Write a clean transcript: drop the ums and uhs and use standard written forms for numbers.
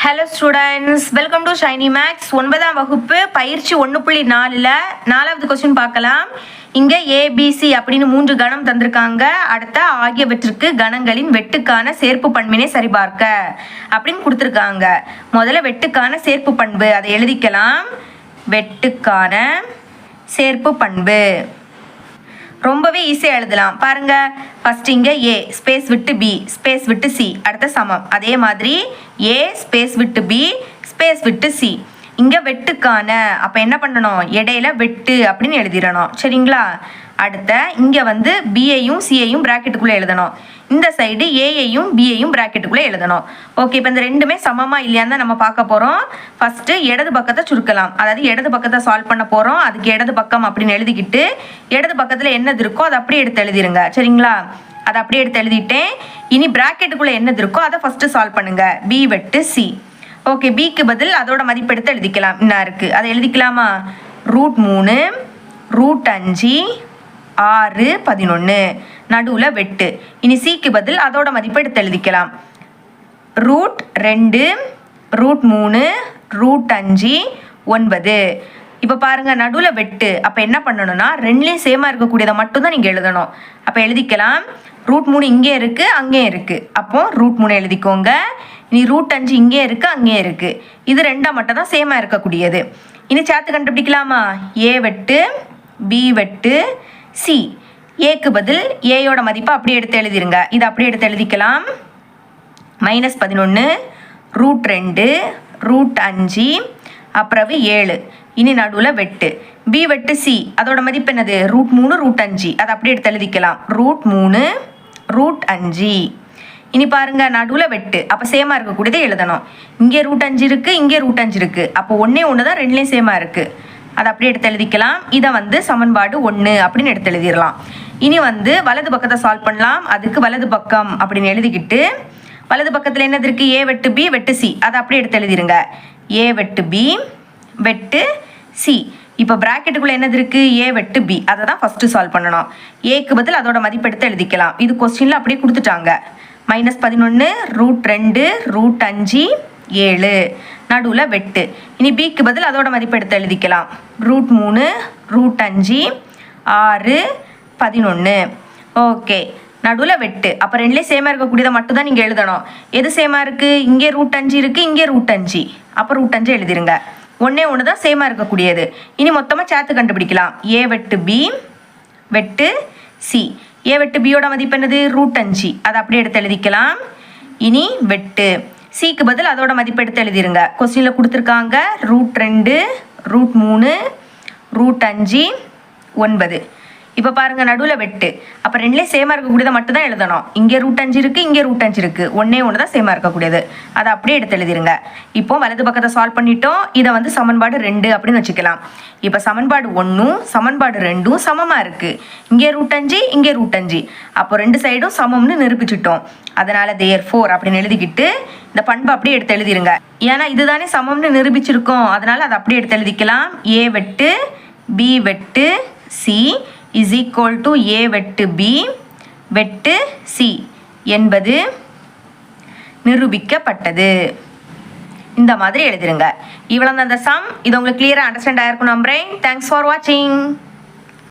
Hello students, welcome to Shiny Max. 9ஆம் வகுப்பு பயிற்சி 1.4ல் 4வது கொஸ்டின் பார்க்கலாம். இங்கே ஏபிசி அப்படின்னு 3 கணம் தந்திருக்காங்க. அடுத்த ஆகியவற்றிற்கு கணங்களின் வெட்டுக்கான சேர்ப்பு பண்பினை சரிபார்க்க அப்படின்னு கொடுத்துருக்காங்க. முதல்ல வெட்டுக்கான சேர்ப்பு பண்பு அதை எழுதிக்கலாம். வெட்டுக்கான சேர்ப்பு பண்பு ரொம்பவே ஈஸியாக எழுதலாம். பாருங்க, ஃபர்ஸ்ட் இங்கே ஏ ஸ்பேஸ் விட்டு பி ஸ்பேஸ் விட்டு சி அடுத்த சமம். அதே மாதிரி ஏ ஸ்பேஸ் விட்டு பி ஸ்பேஸ் விட்டு சி. இங்கே வெட்டுக்கான அப்போ என்ன பண்ணணும், இடையில வெட்டு அப்படின்னு எழுதிடணும். சரிங்களா? அடுத்த இங்கே வந்து பியையும் சியையும் ப்ராக்கெட்டுக்குள்ளே எழுதணும். இந்த சைடு ஏயையும் பியையும் ப்ராக்கெட்டுக்குள்ளே எழுதணும். ஓகே, இப்போ இந்த ரெண்டுமே சமமாக இல்லையான்னு தான் நம்ம பார்க்க போகிறோம். ஃபஸ்ட்டு இடது பக்கத்தை சுருக்கலாம். அதாவது இடது பக்கத்தை சால்வ் பண்ண போகிறோம். அதுக்கு இடது பக்கம் அப்படின்னு எழுதிக்கிட்டு இடது பக்கத்தில் என்னது இருக்கோ அதை அப்படியே எடுத்து எழுதிருங்க. சரிங்களா? அதை அப்படியே எடுத்து எழுதிட்டேன். இனி ப்ராக்கெட்டுக்குள்ளே என்னது இருக்கோ அதை ஃபஸ்ட்டு சால்வ் பண்ணுங்க. பி வெட்டு சி. ஓகே, பிக்கு பதில் அதோட மதிப்பு எடுத்து எழுதிக்கலாம். என்ன இருக்குது அதை எழுதிக்கலாமா? √3 √5 6 11 நடுவில் வெட்டு. இனி சிக்கு பதில் அதோட மதிப்பு எடுத்து எழுதிக்கலாம். √2 √3 √5 9. இப்போ பாருங்க, நடுவில் வெட்டு. அப்போ என்ன பண்ணணும்னா ரெண்டுலேயும் சேமாக இருக்கக்கூடியதை மட்டும் தான் நீங்கள் எழுதணும். அப்போ எழுதிக்கலாம். √3 இங்கே இருக்குது அங்கேயும் இருக்குது. அப்போ √3 எழுதிக்கோங்க. இனி √5 இங்கே இருக்குது அங்கேயும் இருக்குது. இது ரெண்டாக மட்டும் தான் சேமாக இருக்கக்கூடியது. இனி சேர்த்து கண்டுபிடிக்கலாமா? ஏ வெட்டு பி வெட்டு சி. ஏக்கு பதில் ஏயோட மதிப்பை அப்படியே எடுத்து எழுதிருங்க. இதை அப்படியே எடுத்து எழுதிக்கலாம். -11 √2 √5 அப்புறம் 7. இனி நடுவில் வெட்டு. பி வெட்டு சி அதோட மதிப்பு என்னது? √3 √5. அதை அப்படியே எடுத்து எழுதிக்கலாம். √3 √5. இனி பாருங்க, நடுவில் வெட்டு. அப்போ சேமாக இருக்கக்கூடியதை எழுதணும். இங்கே √5 இருக்குது இங்கே √5 இருக்குது. அப்போ ஒன்று தான் ரெண்டுலேயும் சேமாக இருக்குது. அதை அப்படியே எடுத்து எழுதிக்கலாம். இதை வந்து சமன்பாடு 1 அப்படின்னு எடுத்து எழுதிடலாம். இனி வந்து வலது பக்கத்தை சால்வ் பண்ணலாம். அதுக்கு வலது பக்கம் அப்படின்னு எழுதிக்கிட்டு வலது பக்கத்தில் என்னது இருக்குது? ஏ வெட்டு பி வெட்டு சி. அதை அப்படியே எடுத்து எழுதிருங்க. ஏ வெட்டு பி வெட்டு சி. இப்போ ப்ராக்கெட்டுக்குள்ளே என்னது இருக்குது? ஏ வெட்டு பி. அதை தான் ஃபஸ்ட்டு சால்வ் பண்ணணும். ஏக்கு பதில் அதோட மதிப்பு எடுத்து எழுதிக்கலாம். இது கொஸ்டினில் அப்படியே கொடுத்துட்டாங்க. -11 √2 √5 7 நடுவில் வெட்டு. இனி பிக்கு பதில் அதோட மதிப்பு எடுத்து எழுதிக்கலாம். √3 √5 6 11. ஓகே, நடுவில் வெட்டு. அப்போ ரெண்டுலேயும் சேமாக இருக்கக்கூடியதை மட்டும் தான் நீங்கள் எழுதணும். எது சேமாக இருக்குது? இங்கே √5 இருக்குது இங்கே √5. அப்போ √5 எழுதிருங்க. ஒன்று தான் சேமாக இருக்கக்கூடியது. இனி மொத்தமாக சேர்த்து கண்டுபிடிக்கலாம். ஏ வெட்டு பி வெட்டு சி. ஏ வெட்டு பியோட மதிப்பு என்னது? √5. அதை அப்படியே எடுத்து எழுதிக்கலாம். இனி வெட்டு. சிக்கு பதில் அதோட மதிப்பு எடுத்து எழுதிருங்க. கொஸ்டினில் கொடுத்துருக்காங்க √2 √3 √5 9. இப்போ பாருங்கள், நடுவில் வெட்டு. அப்போ ரெண்டுலேயும் சேமாக இருக்கக்கூடியதை மட்டும் தான் எழுதணும். இங்கே √5 இருக்குது இங்கே √5 இருக்குது. ஒன்று தான் சேமாக இருக்கக்கூடியது. அதை அப்படியே எடுத்து எழுதிருங்க. இப்போ வலது பக்கத்தை சால்வ் பண்ணிட்டோம். இதை வந்து சமன்பாடு 2 அப்படின்னு வச்சுக்கலாம். இப்போ சமன்பாடு 1 சமன்பாடு 2 சமமாக இருக்குது. இங்கே √5 இங்கே √5. அப்போ ரெண்டு சைடும் சமம்னு நிரூபிச்சிட்டோம். அதனால் therefore அப்படின்னு எழுதிக்கிட்டு இந்த பண்பை அப்படியே எடுத்து எழுதிருங்க. ஏன்னா இதுதானே சமம்னு நிரூபிச்சிருக்கோம். அதனால் அதை அப்படியே எடுத்து எழுதிக்கலாம். ஏ வெட்டு பி வெட்டு C is equal to A வெட்டு B வெட்டு C என்பது நிரூபிக்கப்பட்டது. இந்த மாதிரி எழுதிருங்க. இவ்வளோ தான் அந்த சம். இது உங்களுக்கு கிளியராக அண்டர்ஸ்டாண்ட் ஆகிருக்கும் நம்புறேன். தேங்க்ஸ் ஃபார் வாட்சிங்.